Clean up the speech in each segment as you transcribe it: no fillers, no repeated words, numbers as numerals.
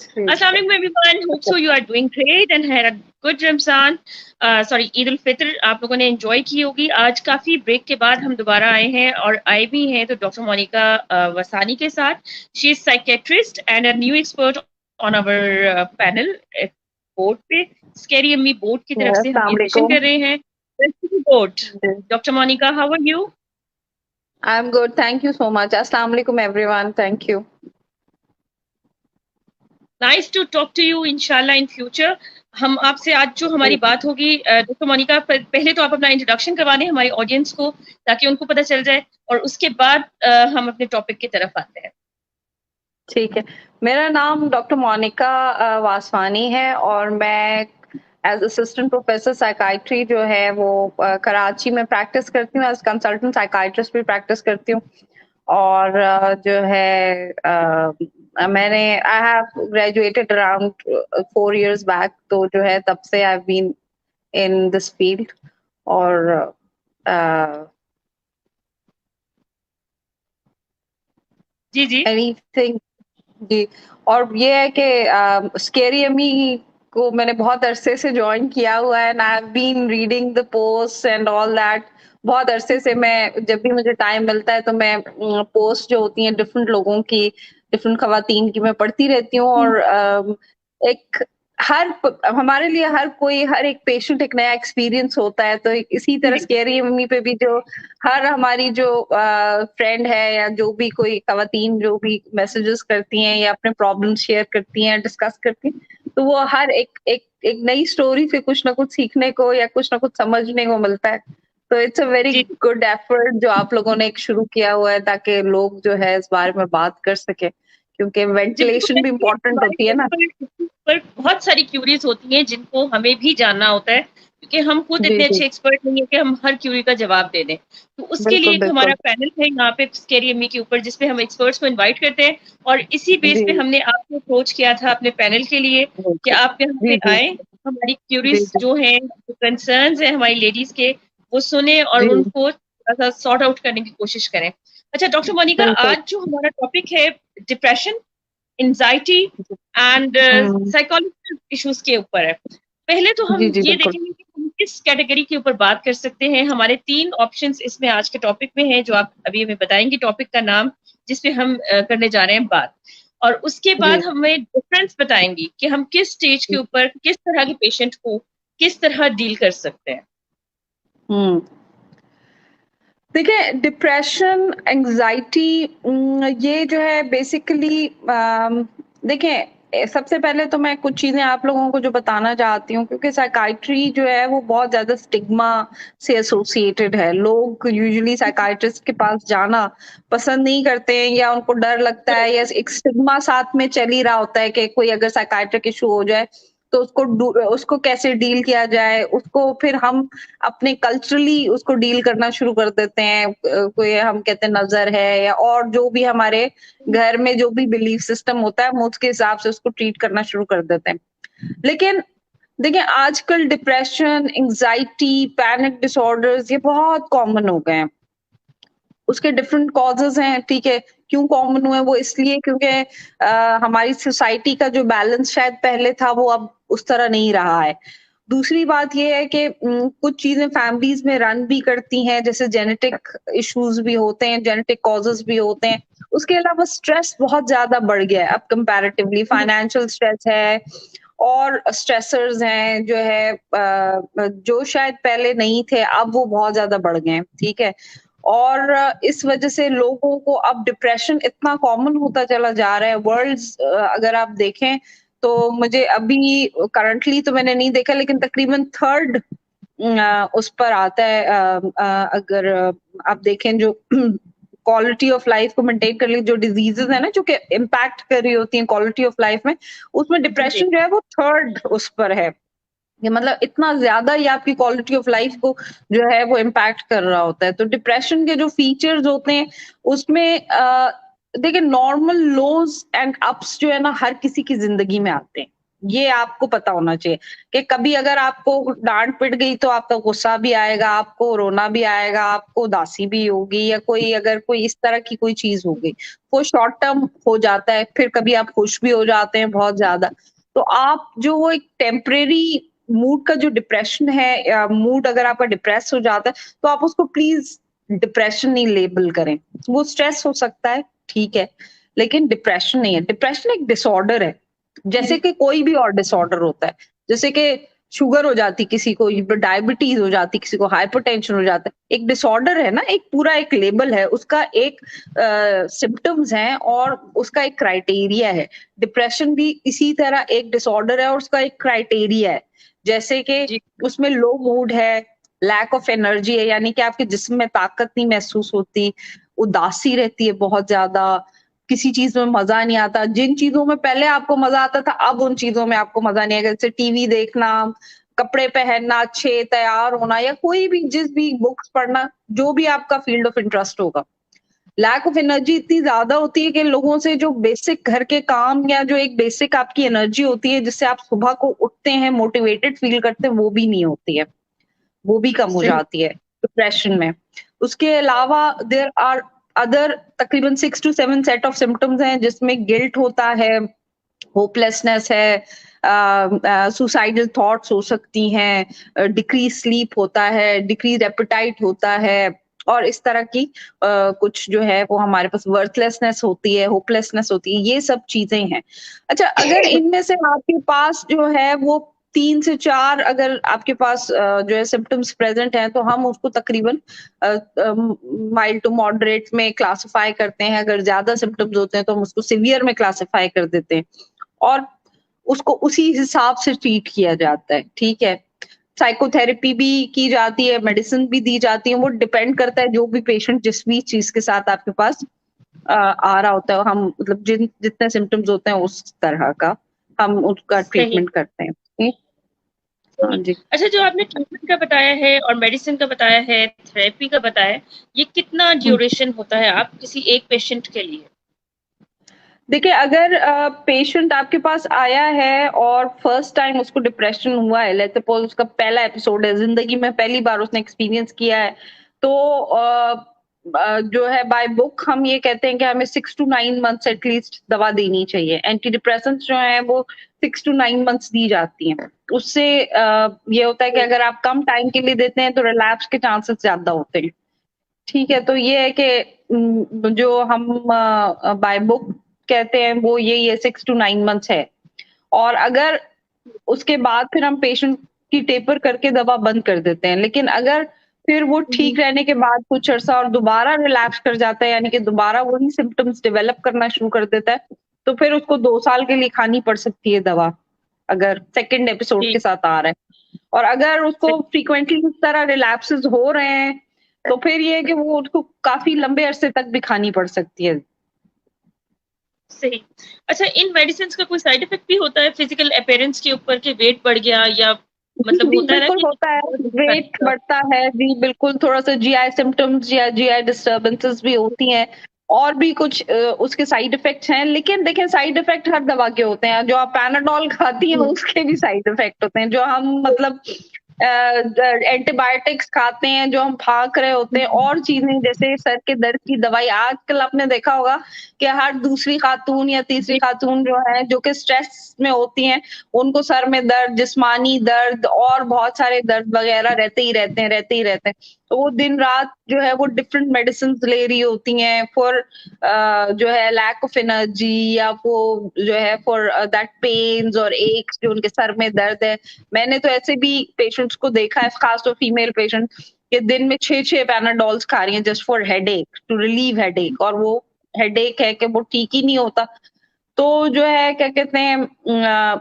ठीक है। Assalamualaikum everyone. Hope so you are doing great and had a good Ramzan. Sorry Eid ul Fitr आप लोगों ने एंजॉय की होगी। आज काफी ब्रेक के बाद हम दोबारा आए हैं और आए भी हैं तो डॉक्टर मोनिका वसानी के साथ। She is psychiatrist and a new expert on our panel board पे। स्कैरी अम्मी बोर्ड की तरफ से हम अस्सलाम ये सेशन वालेकुम। कर रहे हैं। Board doctor Monika, how are you? I am good, thank you so much. अस्सलाम वालेकुम everyone, thank you. Nice to talk to you इंशाल्लाह इन फ्यूचर। हम आपसे आज जो हमारी बात होगी, डॉक्टर मोनिका पहले तो आप अपना इंट्रोडक्शन करवा दें हमारी ऑडियंस को ताकि उनको पता चल जाए और उसके बाद हम अपने टॉपिक की तरफ आते हैं। ठीक है, मेरा नाम डॉक्टर मोनिका वासवानी है और मैं एज असिस्टेंट प्रोफेसर साइकाइट्री जो है वो कराची में प्रैक्टिस करती हूँ। एज कंसल्टेंट साइकाइट्रिस्ट भी प्रैक्टिस करती हूँ। और जो है मैंने I have graduated around 4 years बैक, तो जो है तब से I have been in this field. और जी जी एनीथिंग जी। और ये है कि स्केरी अमी को मैंने बहुत अरसे से ज्वाइन किया हुआ है and I have been reading the post and all that. बहुत अरसे से मैं जब भी मुझे टाइम मिलता है तो मैं पोस्ट जो होती हैं डिफरेंट लोगों की, डिफरेंट खवातीन की मैं पढ़ती रहती हूँ। और एक हमारे लिए हर एक पेशेंट एक नया एक्सपीरियंस होता है, तो इसी तरह जी स्केरी मम्मी पे भी जो हर हमारी जो फ्रेंड है या जो भी कोई खवातीन जो भी मैसेजेस करती हैं या अपने प्रॉब्लम शेयर करती हैं, डिस्कस करती हैं, तो वो हर एक एक एक नई स्टोरी से कुछ ना कुछ सीखने को या कुछ ना कुछ समझने को मिलता है। तो इट्स अ वेरी जी गुड एफर्ट जो आप लोगों ने एक शुरू किया हुआ है ताकि लोग जो है इस बारे में बात कर सके, क्योंकि जी बिल्कुल, वेंटिलेशन भी देखिए इम्पोर्टेंट हमारे होती है ना। पर बहुत सारी क्यूरीज होती हैं जिनको हमें भी जानना होता है क्योंकि हम खुद जी इतने जी, अच्छे एक्सपर्ट नहीं है कि हम हर क्यूरी का जवाब दे दें। तो उसके लिए बिल्कुल एक हमारा बिल्कुल। पैनल है यहाँ पे स्केरी अम्मी के ऊपर जिसपे हम एक्सपर्ट्स को इनवाइट करते हैं और इसी बेस जी पे हमने आपको अप्रोच किया था अपने पैनल के लिए कि जी आप यहाँ जी पे जी आए, हमारी जी क्यूरीज जी जो हैं, जो कंसर्न्स हैं हमारी लेडीज के, वो सुने और जी, उनको थोड़ा सा सॉर्ट आउट करने की कोशिश करें। अच्छा डॉक्टर मोनिका, बिल्कुल। आज जो हमारा टॉपिक है depression, anxiety and hmm, psychological issues के ऊपर है। पहले तो हम जी, जी, ये बिल्कुल। देखेंगे कि हम किस कैटेगरी के ऊपर बात कर सकते हैं। हमारे 3 ऑप्शंस इसमें आज के टॉपिक में हैं जो आप अभी हमें बताएंगे टॉपिक का नाम जिस पे हम करने जा रहे हैं बात। और उसके जी, बाद हमें डिफरेंस बताएंगी कि हम किस स्टेज के जी। ऊपर किस तरह के पेशेंट को किस तरह डील कर सकते हैं। हुँ। देखिए, डिप्रेशन, एंग्ज़ायटी, ये जो है बेसिकली देखें, सबसे पहले तो मैं कुछ चीज़ें आप लोगों को जो बताना चाहती हूँ, क्योंकि साइकियाट्री जो है वो बहुत ज़्यादा स्टिग्मा से एसोसिएटेड है। लोग यूजुअली साइकियाट्रिस्ट के पास जाना पसंद नहीं करते हैं या उनको डर लगता है या एक स्टिग्मा साथ में चल ही रहा होता है कि कोई अगर साइकियाट्रिक इश्यू हो जाए तो उसको कैसे डील किया जाए, उसको फिर हम अपने कल्चरली उसको डील करना शुरू कर देते हैं। कोई हम कहते हैं नज़र है या और जो भी हमारे घर में जो भी बिलीफ सिस्टम होता है, हम उसके हिसाब से उसको ट्रीट करना शुरू कर देते हैं। लेकिन देखिए, आजकल डिप्रेशन, एंग्ज़ायटी, पैनिक डिसऑर्डर्स ये बहुत कॉमन हो गए हैं। उसके डिफरेंट कॉजेज़ हैं, ठीक है? क्यों कॉमन हुए? वो इसलिए क्योंकि हमारी सोसाइटी का जो बैलेंस शायद पहले था, वो अब उस तरह नहीं रहा है। दूसरी बात ये है कि कुछ चीज़ें फैमिलीज़ में रन भी करती हैं, जैसे जेनेटिक इश्यूज़ भी होते हैं, जेनेटिक कॉजेज़ भी होते हैं। उसके अलावा स्ट्रेस बहुत ज़्यादा बढ़ गया है अब कंपैरेटिवली, फाइनेंशियल स्ट्रेस है और स्ट्रेसर्स हैं जो है जो शायद पहले नहीं थे, अब वो बहुत ज़्यादा बढ़ गए हैं, ठीक है? और इस वजह से लोगों को अब डिप्रेशन इतना कॉमन होता चला जा रहा है। अगर आप देखें तो मुझे अभी करंटली तो मैंने नहीं देखा, लेकिन तकरीबन थर्ड उस पर आता है, अगर आप देखें जो क्वालिटी ऑफ लाइफ को मेंटेन करने जो डिजीजेस है ना जो कि इम्पैक्ट कर रही होती हैं क्वालिटी ऑफ लाइफ में, उसमें जी जी डिप्रेशन जो है वो थर्ड उस पर है। ये मतलब इतना ज़्यादा ये आपकी क्वालिटी ऑफ लाइफ को जो है वो इम्पैक्ट कर रहा होता है। तो डिप्रेशन के जो फीचर्स होते हैं उसमें देखिए, नॉर्मल लोज़ एंड अप्स जो है ना हर किसी की ज़िंदगी में आते हैं। ये आपको पता होना चाहिए कि कभी अगर आपको डाँट पिट गई तो आपका गुस्सा भी आएगा, आपको रोना भी आएगा, आपको उदासी भी होगी या कोई अगर कोई इस तरह की कोई चीज़ हो गई। वो शॉर्ट टर्म हो जाता है, फिर कभी आप खुश भी हो जाते हैं बहुत ज़्यादा। तो आप जो वो एक टेम्परेरी मूड का जो डिप्रेशन है या मूड अगर आपका डिप्रेस हो जाता है, तो आप उसको प्लीज़ डिप्रेशन नहीं लेबल करें। वो स्ट्रेस हो सकता है, ठीक है, लेकिन डिप्रेशन नहीं है। डिप्रेशन एक डिसऑर्डर है। जैसे कि कोई भी और डिसऑर्डर होता है, जैसे कि शुगर हो जाती किसी को, डायबिटीज हो जाती किसी को, हाइपरटेंशन हो जाता है, एक डिसऑर्डर है ना, एक पूरा एक लेबल है, उसका एक सिम्टम्स हैं और उसका एक क्राइटेरिया है। डिप्रेशन भी इसी तरह एक डिसऑर्डर है और उसका एक क्राइटेरिया है। जैसे कि जी। उसमें लो मूड है, लैक ऑफ एनर्जी है, यानी कि आपके जिस्म में ताकत नहीं महसूस होती, उदासी रहती है बहुत ज्यादा, किसी चीज़ में मज़ा नहीं आता। जिन चीज़ों में पहले आपको मज़ा आता था, अब उन चीज़ों में आपको मज़ा नहीं आएगा। जैसे टीवी देखना, कपड़े पहनना, अच्छे तैयार होना या कोई भी जिस भी बुक्स पढ़ना, जो भी आपका फील्ड ऑफ इंटरेस्ट होगा। लैक ऑफ एनर्जी इतनी ज़्यादा होती है कि लोगों से जो बेसिक घर के काम या जो एक बेसिक आपकी एनर्जी होती है, जिससे आप सुबह को उठते हैं, मोटिवेटेड फील करते हैं, वो भी नहीं होती है। वो भी कम हो सही। जाती है डिप्रेशन में। उसके अलावा देयर आर अदर तकरीबन 6 टू 7 सेट ऑफ सिम्पटम्स हैं जिसमें गिल्ट होता है, होपलेसनेस है, सुसाइडल थॉट्स हो सकती हैं, डिक्रीज स्लीप होता है, डिक्रीज एपेटाइट होता है और इस तरह की कुछ जो है वो हमारे पास वर्थलेसनेस होती है, होपलेसनेस होती है, ये सब चीजें हैं। अच्छा, अगर इनमें से आपके पास जो है वो 3 से 4 अगर आपके पास जो है सिम्पटम्स प्रेजेंट हैं तो हम उसको तकरीबन माइल्ड टू मॉडरेट में क्लासिफाई करते हैं। अगर ज्यादा सिम्पटम्स होते हैं तो हम उसको सीवियर में क्लासिफाई कर देते हैं और उसको उसी हिसाब से ट्रीट किया जाता है, ठीक है? साइकोथेरेपी भी की जाती है, मेडिसिन भी दी जाती है, वो डिपेंड करता है जो भी पेशेंट जिस भी चीज़ के साथ आपके पास आ रहा होता है, हम मतलब जितने सिम्पटम्स होते हैं उस तरह का हम उसका सही। ट्रीटमेंट करते हैं। हाँ सही। जी। अच्छा, जो आपने ट्रीटमेंट का बताया है और मेडिसिन का बताया है, थेरेपी का बताया है, ये कितना हुँ। ड्यूरेशन होता है आप किसी एक पेशेंट के लिए? देखिए, अगर पेशेंट आपके पास आया है और फर्स्ट टाइम उसको डिप्रेशन हुआ है, लेट्स सपोज़ उसका पहला एपिसोड है, ज़िंदगी में पहली बार उसने एक्सपीरियंस किया है, तो जो है बाय बुक हम ये कहते हैं कि हमें 6 टू 9 मंथ्स एट लीस्ट दवा देनी चाहिए। एंटी डिप्रेसेंट्स जो हैं वो 6 टू 9 मंथ्स दी जाती हैं। उससे ये होता है कि अगर आप कम टाइम के लिए देते हैं तो रिलैप्स के चांसेस ज़्यादा होते हैं। ठीक है, तो ये है कि जो हम बाय बुक कहते हैं वो यही है 6 टू 9 मंथ्स है। और अगर उसके बाद फिर हम पेशेंट की टेपर करके दवा बंद कर देते हैं। लेकिन अगर फिर वो हुँ। ठीक रहने के बाद कुछ अरसा और दोबारा रिलैप्स कर जाता है, यानी कि दोबारा वही सिम्पटम्स डेवलप करना शुरू कर देता है, तो फिर उसको 2 साल के लिए खानी पड़ सकती है दवा, अगर सेकंड एपिसोड जी। के साथ आ रहा है। और अगर उसको सही। फ्रीक्वेंटली इस तरह रिलैप्सेस हो रहे हैं, तो फिर ये है कि वो उसको काफ़ी लंबे अरसे तक भी खानी पड़ सकती है। सही। अच्छा, इन मेडिसिन्स का कोई साइड इफ़ेक्ट भी होता है फिज़िकल अपीयरेंस के ऊपर कि वेट बढ़ गया या जी, मतलब जी, होता है ना बिल्कुल कि होता है। वेट बढ़ता है, जी बिल्कुल, थोड़ा-सा जीआई सिम्पटम्स या जीआई डिस्टर्बेंसेस भी होती हैं और भी कुछ उसके साइड इफ़ेक्ट्स हैं। लेकिन देखिए, साइड इफ़ेक्ट हर दवा के होते हैं। जो आप पैनाडोल खाती हैं हुँ। उसके भी साइड इफ़ेक्ट होते हैं। जो हम मतलब द एंटीबायोटिक्स खाते हैं, जो हम भाग रहे होते हैं और चीज़ें जैसे सर के दर्द की दवाई, आजकल आपने देखा होगा कि हर दूसरी खातून या तीसरी जी। खातून जो है, जो कि स्ट्रेस में होती हैं, उनको सर में दर्द, जिस्मानी दर्द और बहुत सारे दर्द वगैरह रहते ही रहते हैं, रहते ही रहते हैं। तो वो दिन-रात जो है वो डिफरेंट मेडिसिन्स ले रही होती हैं फॉर जो है लैक ऑफ एनर्जी या वो जो है फॉर दैट पेन्स और एक्स जो उनके सर में दर्द है। मैंने तो ऐसे भी पेशेंट्स को देखा है, खासतौर फीमेल पेशेंट, कि दिन में 6-6 पैनाडोल्स खा रही हैं just for headache, to relieve headache, और वो हेडेक है कि वो ठीक ही नहीं होता। तो जो है क्या कहते हैं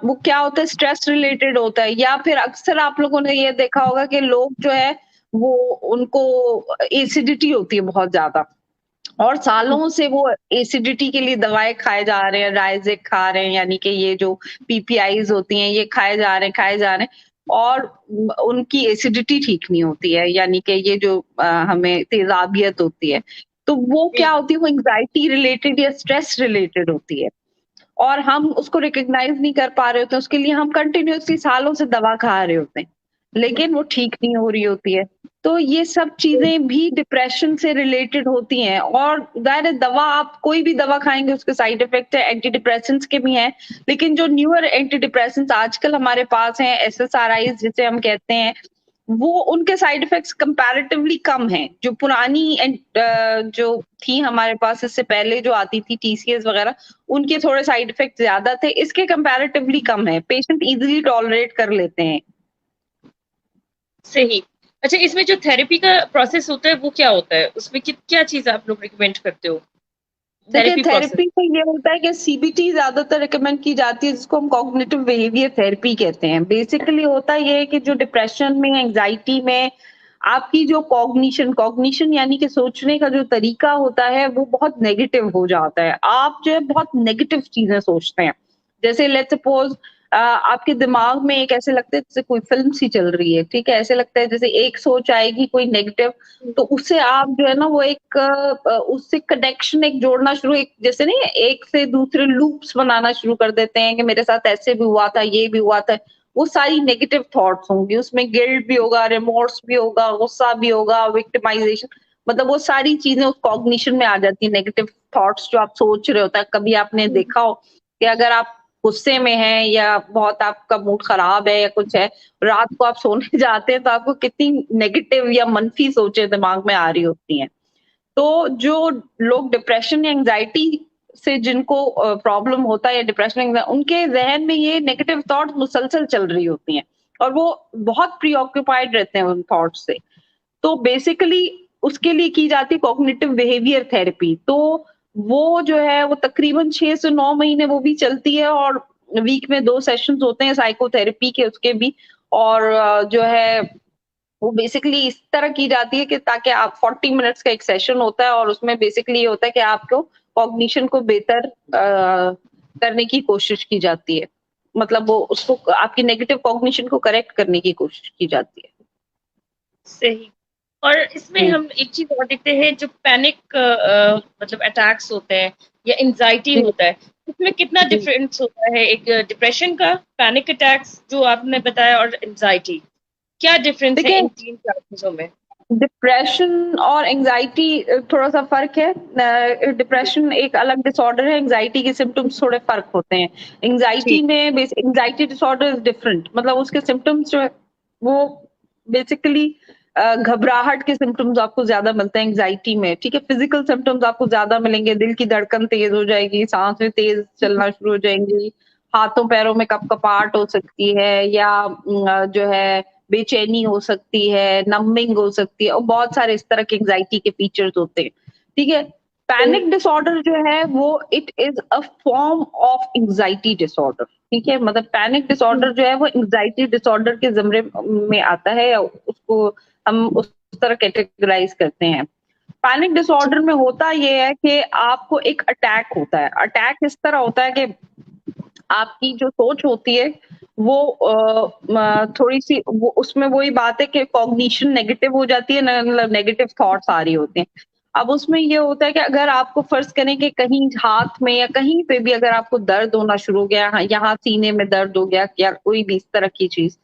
वो क्या होता है, स्ट्रेस रिलेटेड होता है, या फिर अक्सर आप लोगों ने ये देखा होगा कि लोग जो है वो उनको एसिडिटी होती है बहुत ज्यादा और हुँ। सालों से वो एसिडिटी के लिए दवाएं खाए जा रहे हैं, राइजिक खा रहे हैं, यानी कि ये जो पीपीआईज होती हैं ये खाए जा रहे हैं, खाए जा रहे हैं और उनकी एसिडिटी ठीक नहीं होती है, यानी कि ये जो हमें तेजाबियत होती है, तो वो जी। क्या होती है, वो एंग्जाइटी रिलेटेड या स्ट्रेस रिलेटेड होती है। और हम उसको रिकॉग्नाइज नहीं कर पा रहे होते, उसके लिए हम कंटिन्यूअसली सालों से दवा खा रहे होते हैं, लेकिन वो ठीक नहीं हो रही होती है। तो ये सब चीजें भी डिप्रेशन से रिलेटेड होती हैं, और ज़ाहिर है दवा, आप कोई भी दवा खाएंगे उसके साइड इफेक्ट है, एंटी डिप्रेशंस के भी हैं, लेकिन जो न्यूअर एंटी डिप्रेशंस आजकल हमारे पास हैं, एसएसआरआईज जिसे हम कहते हैं, वो उनके साइड इफेक्ट्स कंपैरेटिवली कम हैं। जो पुरानी जो थी हमारे पास इससे पहले जो आती थी टीसीएस वगैरह, उनके थोड़े साइड इफेक्ट ज्यादा थे, इसके कंपैरेटिवली कम है, पेशेंट इजीली टॉलरेट कर लेते हैं। सही। अच्छा, इसमें जो थेरेपी का प्रोसेस होता है वो क्या होता है? उसमें क्या चीज़ आप लोग रिकमेंड करते हो? देखिए थेरेपी प्रोसेस। थेरेपी में ये होता है कि सीबीटी ज्यादातर रिकमेंड की जाती है, जिसको हम कॉग्निटिव बिहेवियर थेरेपी कहते हैं। बेसिकली होता ये है कि जो डिप्रेशन में, एंजाइटी में आपकी जो कॉग्निशन कॉग्निशन यानी कि सोचने का जो तरीका होता है, वो बहुत नेगेटिव हो जाता है। आप जो है बहुत नेगेटिव चीजें सोचते हैं। जैसे लेट्स सपोज आपके दिमाग में एक ऐसे लगता है जैसे कोई फिल्म सी चल रही है, ठीक है? ऐसे लगता है जैसे एक सोच आएगी कोई नेगेटिव, तो उससे आप जो है ना वो एक उससे कनेक्शन एक जोड़ना शुरू, एक जैसे नहीं, एक से दूसरे लूप्स बनाना शुरू कर देते हैं कि मेरे साथ ऐसे भी हुआ था, ये भी हुआ था। वो सारी नेगेटिव थॉट्स होंगी, उसमें गिल्ट भी होगा, रिमोर्स भी होगा, गुस्सा भी होगा, विक्टिमाइजेशन, मतलब वो सारी चीजें उस कॉग्निशन में आ जाती है। नेगेटिव थॉट्स जो आप सोच रहे होता है, कभी आपने हुँ, देखा हो कि अगर आप गुस्से में हैं या बहुत आपका मूड खराब है या कुछ है, रात को आप सोने जाते हैं तो आपको कितनी नेगेटिव या मनफी सोचें दिमाग में आ रही होती हैं। तो जो लोग डिप्रेशन या एंग्जायटी से जिनको प्रॉब्लम होता है या डिप्रेशन, उनके ज़हन में ये नेगेटिव थॉट्स मुसलसल चल रही होती हैं, और वो बहुत प्रीऑक्यूपाइड रहते हैं उन थॉट्स से। तो बेसिकली उसके लिए की जाती है कॉग्निटिव बिहेवियर थेरेपी। तो वो जो है वो तकरीबन 6 से 9 महीने वो भी चलती है, और वीक में 2 सेशंस होते हैं साइकोथेरेपी के, उसके भी। और जो है वो बेसिकली इस तरह की जाती है कि ताकि आप 40 मिनट्स का एक सेशन होता है, और उसमें बेसिकली ये होता है कि आपको कॉग्निशन को बेहतर करने की कोशिश की जाती है। मतलब वो उसको आपकी नेगेटिव कॉग्निशन को करेक्ट करने की कोशिश की जाती है। सही। और इसमें जी, हम एक चीज़ और देखते हैं, जो पैनिक मतलब अटैक्स होते हैं या एंग्ज़ायटी जी, होता है, उसमें कितना जी। डिफरेंस होता है? एक डिप्रेशन का, पैनिक अटैक्स जो आपने बताया, और एंग्ज़ायटी, क्या डिफरेंस है देखिए इन 3-4 चीज़ों में? डिप्रेशन और एंग्जायटी थोड़ा-सा फ़र्क है। डिप्रेशन एक अलग डिसऑर्डर है, एंग्जायटी के सिम्पटम्स थोड़े फ़र्क होते हैं। जी, एंग्जायटी में एंग्जायटी डिसऑर्डर इज़ डिफरेंट, मतलब उसके सिम्पटम्स जो है वो बेसिकली घबराहट के सिम्पटम्स आपको ज़्यादा मिलते हैं एंग्जायटी में, ठीक है? फिज़िकल सिम्पटम्स आपको ज़्यादा मिलेंगे, दिल की धड़कन तेज़ हो जाएगी, साँसें तेज़ हुँ, चलना शुरू हो जाएँगी, हाथों-पैरों में कँपकँपाहट हो सकती है, या जो है बेचैनी हो सकती है, नंबिंग हो सकती है, और बहुत सारे इस तरह के एंग्जायटी के फीचर्स होते हैं, ठीक है? सही। पैनिक डिसऑर्डर जो है वो it is a form of anxiety disorder, ठीक है? मतलब पैनिक हुँ, डिसऑर्डर जो है वो एंग्जायटी डिसऑर्डर के ज़मरे में आता है, या उसको हम उस तरह कैटेगराइज़ करते हैं। पैनिक जी, डिसऑर्डर में होता ये है कि आपको एक अटैक होता है। अटैक इस तरह होता है कि आपकी जो सोच होती है वो थोड़ी-सी वो उसमें वही बात है कि कॉग्निशन नेगेटिव हो जाती है, मतलब नेगेटिव थॉट्स आ रही होती हैं। अब उसमें ये होता है कि अगर आपको फ़र्ज़ करें कि कहीं हाथ में या कहीं पे भी अगर आपको दर्द होना शुरू हो गया, यहाँ सीने में दर्द हो गया या कोई भी इस तरह की चीज़,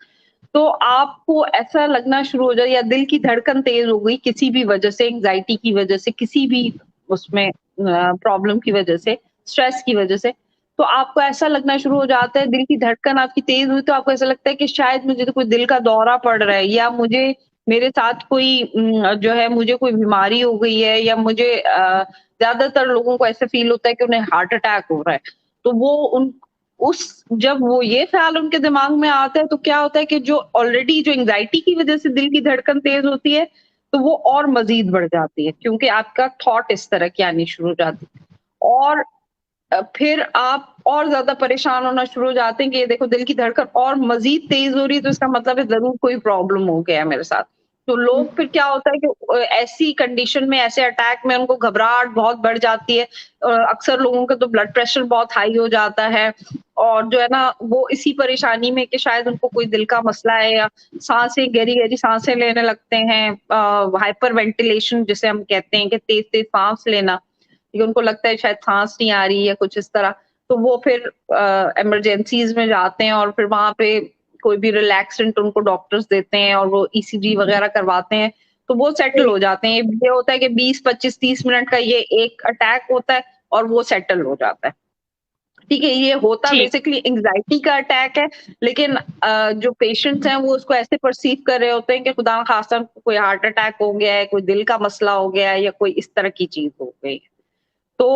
तो आपको ऐसा लगना शुरू हो जाए, या दिल की धड़कन तेज़ हो गई किसी भी वजह से, एंग्ज़ायटी की वजह से, किसी भी उसमें प्रॉब्लम की वजह से, स्ट्रेस की वजह से, तो आपको ऐसा लगना शुरू हो जाता है, दिल की धड़कन आपकी तेज़ हुई तो आपको ऐसा लगता है कि शायद मुझे तो कोई दिल का दौरा पड़ रहा है, या मुझे मेरे साथ कोई जो है मुझे कोई बीमारी हो गई है, या मुझे ज़्यादातर लोगों को ऐसा फ़ील होता है कि उन्हें हार्ट अटैक हो रहा है। तो वो उन उस जब वो ये ख़्याल उनके दिमाग में आता है, तो क्या होता है कि जो ऑलरेडी जो एंग्ज़ायटी की वज़ह से दिल की धड़कन तेज़ होती है, तो वो और मज़ीद बढ़ जाती है, क्योंकि आपका थॉट इस तरह की आनी शुरू हो जाती है। और फिर आप और ज़्यादा परेशान होना शुरू हो जाते हैं कि ये देखो दिल की धड़कन और मज़ीद तेज़ हो रही है, तो इसका मतलब है ज़रूर कोई प्रॉब्लम हो गया है मेरे साथ। तो हुँ, लोग फिर क्या होता है कि ऐसी कंडीशन में, ऐसे अटैक में उनको घबराहट बहुत बढ़ जाती है। अक्सर लोगों का तो ब्लड प्रेशर बहुत हाई हो जाता है, और जो है ना वो इसी परेशानी में कि शायद उनको कोई दिल का मसला है, या साँसें गहरी-गहरी साँसें लेने लगते हैं, हाइपर वेंटिलेशन जिसे हम कहते हैं कि तेज़-तेज़ साँस लेना, ये उनको लगता है शायद साँस नहीं आ रही या कुछ इस तरह। तो वो फिर इमरजेंसीज में जाते हैं और फिर वहां पे कोई भी रिलैक्सेंट उनको डॉक्टर्स देते हैं और वो ईसीजी वगैरह करवाते हैं, तो वो सेटल सही, हो जाते हैं। ये होता है कि 20, 25, 30 मिनट का ये एक अटैक होता है और वो सेटल हो जाता है। ठीक है, ये होता जी, बेसिकली एंग्जायटी का अटैक है, लेकिन जो पेशेंट्स हैं वो उसको ऐसे परसीव कर रहे होते हैं कि खुदा न खास्ता कोई हार्ट अटैक हो गया है, कोई दिल का मसला हो गया है या कोई इस तरह की चीज़ हो गई है। तो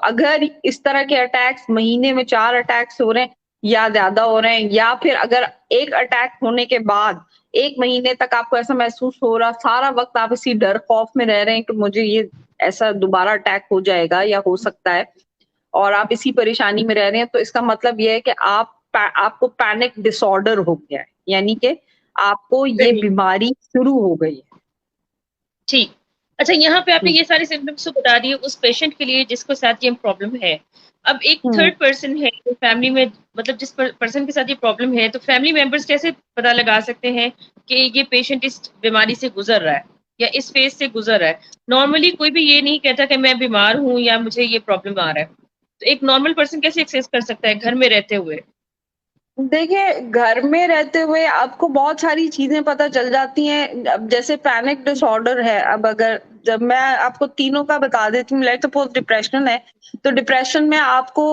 अगर इस तरह के अटैक्स महीने में 4 अटैक्स हो रहे हैं या ज़्यादा हो रहे हैं या फिर अगर एक अटैक होने के बाद 1 महीने तक आपको ऐसा महसूस हो रहा, सारा वक़्त आप इसी डर खौफ में रह रहे हैं कि मुझे ये ऐसा दोबारा अटैक हो जाएगा या हो सकता है और आप इसी परेशानी में रह रहे हैं, तो इसका मतलब ये है कि आपको पैनिक डिसऑर्डर हो गया है। यानी कि आपको ये सही। बीमारी शुरू हो गई है। ठीक। अच्छा, यहाँ पे आपने हुँ, ये सारे सिम्पटम्स तो बता दिए उस पेशेंट के लिए जिसको साथ ये प्रॉब्लम है। अब एक हुँ। थर्ड पर्सन है जो फैमिली में, मतलब जिस पर्सन के साथ ये प्रॉब्लम है, तो फैमिली मेंबर्स कैसे पता लगा सकते हैं कि ये पेशेंट इस बीमारी से गुजर रहा है या इस फेज से गुजर रहा है? नॉर्मली कोई भी ये नहीं कहता कि मैं बीमार हूँ या मुझे ये प्रॉब्लम आ रहा है। तो एक नॉर्मल पर्सन कैसे एक्सेस कर सकता है घर में रहते हुए? देखिए, घर में रहते हुए आपको बहुत सारी चीज़ें पता चल जाती हैं। अब जैसे पैनिक डिसऑर्डर है, अब अगर जब मैं आपको तीनों का बता देती हूँ, लेट्स सपोज़ डिप्रेशन है, तो डिप्रेशन में आपको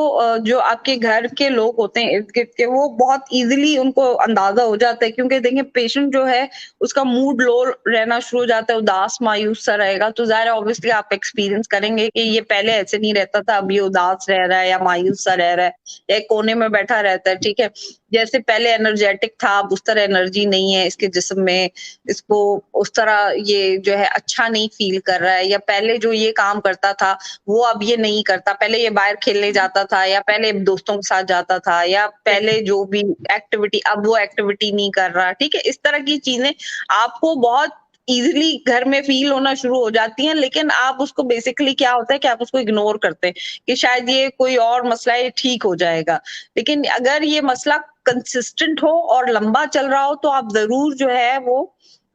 जो आपके घर के लोग होते हैं इर्द-गिर्द के, वो बहुत ईज़िली उनको अंदाज़ा हो जाता है क्योंकि देखिए पेशेंट जो है, उसका मूड लो रहना शुरू हो जाता है, उदास, मायूस-सा रहेगा, तो ज़ाहिर है ऑब्वियसली आप एक्सपीरियंस करेंगे कि ये पहले ऐसे नहीं रहता था, अब ये उदास रह रहा है या मायूस-सा रह रहा है या एक कोने में बैठा रहता है, ठीक है? जैसे पहले एनर्जेटिक था, अब उस तरह एनर्जी नहीं है इसके जिस्म में, इसको उस तरह ये जो है अच्छा नहीं फ़ील कर रहा है या पहले जो ये काम करता था, वो अब ये नहीं करता। पहले ये बाहर खेलने जाता था या पहले दोस्तों के साथ जाता था या पहले जो भी एक्टिविटी, अब वो एक्टिविटी नहीं कर रहा, ठीक है? इस तरह की चीज़ें आपको बहुत ईज़िली घर में फ़ील होना शुरू हो जाती हैं, लेकिन आप उसको बेसिकली क्या होता है कि आप उसको इग्नोर करते हैं कि शायद ये कोई और मसला है, ये ठीक हो जाएगा। लेकिन अगर ये मसला कंसिस्टेंट हो और लंबा चल रहा हो तो आप ज़रूर जो है वो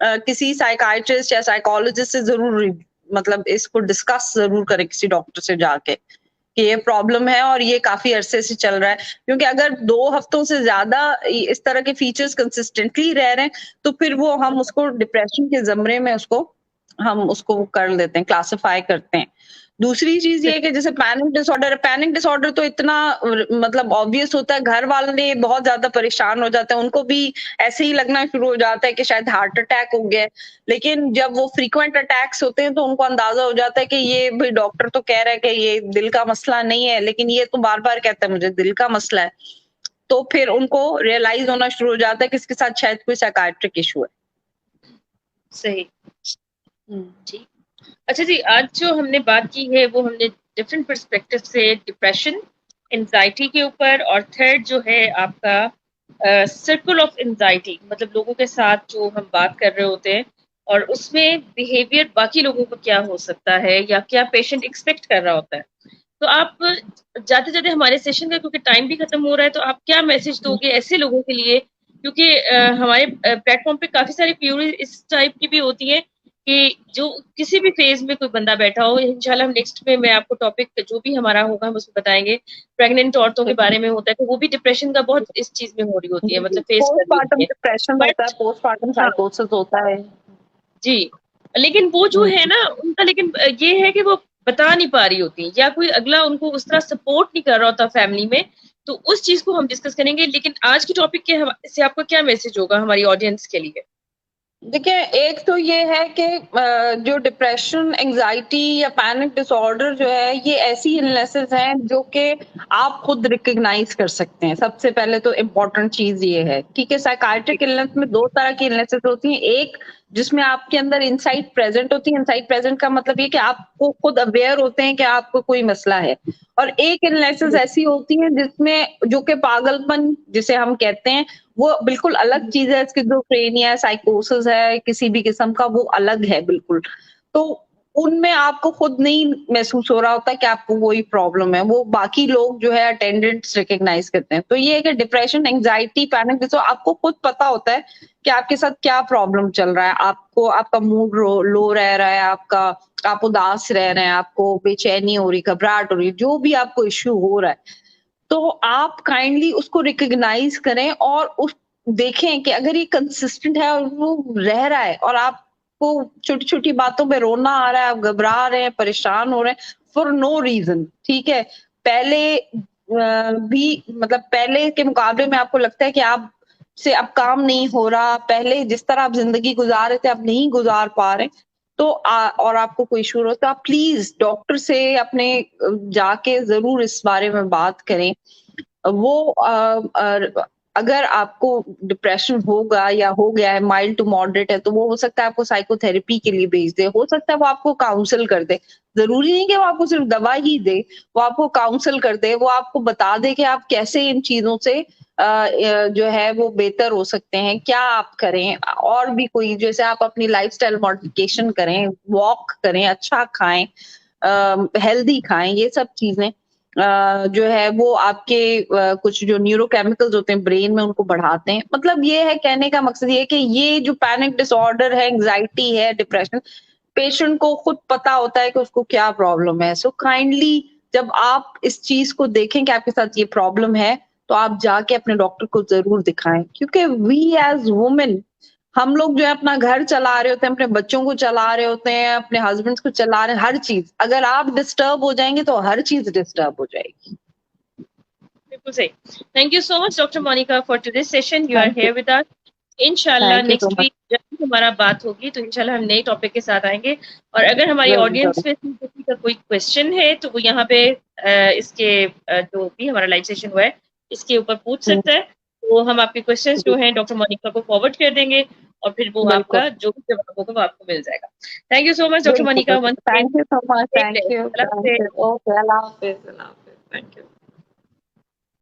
किसी साइकियाट्रिस्ट या साइकोलॉजिस्ट से ज़रूर मतलब इसको डिस्कस ज़रूर करें किसी डॉक्टर से जाके, कि ये प्रॉब्लम है और ये काफ़ी अरसे से चल रहा है। क्योंकि अगर 2 हफ्तों से ज़्यादा इस तरह के फीचर्स कंसिस्टेंटली रह रहे हैं, तो फिर वो हम उसको डिप्रेशन के ज़मरे में उसको हम उसको वो कर लेते हैं, क्लासिफाई करते हैं। दूसरी चीज़ ये है कि जैसे पैनिक डिसऑर्डर तो इतना मतलब ऑब्वियस होता है, घर वाले बहुत ज़्यादा परेशान हो जाते हैं, उनको भी ऐसे ही लगना शुरू हो जाता है कि शायद हार्ट अटैक हो गया है। लेकिन जब वो फ्रीक्वेंट अटैक्स होते हैं तो उनको अंदाज़ा हो जाता है कि ये भई डॉक्टर तो कह रहा है कि ये दिल का मसला नहीं है, लेकिन ये तो बार-बार कहता है मुझे दिल का मसला है। तो फिर उनको रियलाइज़ होना शुरू हो जाता है कि इसके साथ शायद कोई साइकियाट्रिक इश्यू है। सही। हुँ। जी। अच्छा जी, आज जो हमने बात की है वो हमने डिफरेंट पर्सपेक्टिव से डिप्रेशन, एंजाइटी के ऊपर, और थर्ड जो है आपका सर्कल ऑफ एंजाइटी, मतलब लोगों के साथ जो हम बात कर रहे होते हैं और उसमें बिहेवियर बाकी लोगों का क्या हो सकता है या क्या पेशेंट एक्सपेक्ट कर रहा होता है। तो आप जाते जाते हमारे सेशन का, क्योंकि टाइम भी खत्म हो रहा है, तो आप क्या मैसेज हुँ। दोगे ऐसे लोगों के लिए, क्योंकि हमारे प्लेटफॉर्म पे काफी सारी क्यूरी इस टाइप की भी होती है कि जो किसी भी फेज में कोई बंदा बैठा हो। इंशाल्लाह हम नेक्स्ट में मैं आपको टॉपिक जो भी हमारा होगा हम उसमें बताएंगे। प्रेग्नेंट औरतों के बारे में होता है तो वो भी डिप्रेशन का बहुत इस चीज में हो रही होती है, मतलब फेस कर रही होती पोस्टपार्टम है। डिप्रेशन होता है, बट पोस्टपार्टम हाँ, साइकोसिस होता है। जी, लेकिन वो जो हुँ। है ना उनका, लेकिन ये है कि वो बता नहीं पा रही होती या कोई अगला उनको उस तरह सपोर्ट नहीं कर रहा होता फैमिली में। तो उस चीज को हम डिस्कस करेंगे, लेकिन आज की टॉपिक के से आपका क्या मैसेज होगा हमारी ऑडियंस के लिए? देखिए, एक तो ये है कि जो डिप्रेशन, एंग्ज़ायटी या पैनिक डिसऑर्डर जो है, ये ऐसी इलनेसेस हैं जो कि आप खुद रिकॉग्नाइज़ कर सकते हैं। सबसे पहले तो इम्पोर्टेंट चीज़ ये है, ठीक है? साइकियाट्रिक इलनेस में 2 तरह की इलनेसेस होती हैं। एक जिसमें आपके अंदर इनसाइट प्रेज़ेंट होती है। इनसाइट प्रेज़ेंट का मतलब ये कि आपको खुद अवेयर होते हैं कि आपको कोई मसला है। और एक इलनेसेस ऐसी होती हैं जिसमें जो कि पागलपन जिसे हम कहते हैं, वो बिल्कुल अलग चीज़ है, स्किज़ोफ्रेनिया है, साइकोसिस है, किसी भी किस्म का वो अलग है बिल्कुल। तो उनमें आपको खुद नहीं महसूस हो रहा होता कि आपको कोई प्रॉब्लम है, वो बाकी लोग जो है अटेंडेंट्स रिकॉग्नाइज़ करते हैं। तो ये है कि डिप्रेशन, एंग्ज़ायटी, पैनिक डिसऑर्डर आपको खुद पता होता है कि आपके साथ क्या प्रॉब्लम चल रहा है, आपको आपका मूड लो रह रहा है, आप उदास रह रहे हैं, आपको बेचैनी हो रही, घबराहट हो रही है, जो भी आपको इश्यू हो रहा है। तो आप काइंडली उसको रिकॉग्नाइज करें और उस देखें कि अगर ये कंसिस्टेंट है और वो रह रहा है और आपको छोटी-छोटी बातों पे रोना आ रहा है, आप घबरा रहे हैं, परेशान हो रहे हैं फॉर नो रीज़न, ठीक है? पहले भी मतलब पहले के मुकाबले में आपको लगता है कि आप से अब काम नहीं हो रहा, पहले जिस तरह आप ज़िंदगी गुज़ार रहे थे, अब नहीं गुज़ार पा रहे, तो और आपको कोई इश्यू हो रहा है, तो आप प्लीज़ डॉक्टर से अपने जाके ज़रूर इस बारे में बात करें। वो अगर आपको डिप्रेशन होगा या हो गया है, माइल्ड टू मॉडरेट है, तो वो हो सकता है आपको साइकोथेरेपी के लिए भेज दे, हो सकता है वो आपको काउंसल कर दे। ज़रूरी नहीं कि वो आपको सिर्फ दवा ही दे, वो आपको काउंसल कर दे, वो आपको बता दे कि आप कैसे इन चीज़ों से जो है वो बेहतर हो सकते हैं, क्या आप करें और भी कोई जैसे आप अपनी लाइफ़स्टाइल मॉडिफ़िकेशन करें, वॉक करें, अच्छा खाएँ, हेल्दी खाएँ, ये सब चीज़ें जो है वो आपके कुछ जो न्यूरोकेमिकल्स होते हैं ब्रेन में उनको बढ़ाते हैं। मतलब ये है कहने का मकसद ये है कि ये जो पैनिक डिसऑर्डर है, एंग्ज़ायटी है, डिप्रेशन, पेशेंट को खुद पता होता है कि उसको क्या प्रॉब्लम है। सो काइंडली जब आप इस चीज़ को देखें कि आपके साथ ये प्रॉब्लम है, तो आप जाके अपने डॉक्टर को ज़रूर दिखाएँ। क्योंकि वी एज़ वुमेन हम लोग जो है अपना घर चला रहे होते हैं, अपने बच्चों को चला रहे होते हैं, अपने हस्बैंड्स को चला रहे हैं, हर चीज़। अगर आप डिस्टर्ब हो जाएँगे तो हर चीज़ डिस्टर्ब हो जाएगी। बिल्कुल सही। Thank you so much doctor Monika for today's session, you are thank you, here with us. इंशाल्लाह thank you so next much. Week जब भी हमारा बात होगी तो इंशाल्लाह हम नए टॉपिक के साथ आएंगे। और अगर हमारी ज़रूर, ज़रूर। ऑडियंस में से किसी का कोई क्वेश्चन है तो वो यहाँ पे इसके जो भी हमारा लाइव सेशन हुआ है इसके ऊपर पूछ हुँ, सकता है। तो हम आपके क्वेश्चंस जी, जो हैं डॉक्टर मोनिका को फॉरवर्ड कर देंगे और फिर वो बिल्कुल, आपका जो भी जवाब होगा वो आपको मिल जाएगा। Thank you so much doctor बिल्कुल, मोनिका बिल्कुल। Once again. Thank you so much, take thank care. You, अल्लाह थैंक हाफ़िज़। यू। ओके, अल्लाह हाफ़िज़, अल्लाह हाफ़िज़। Thank you.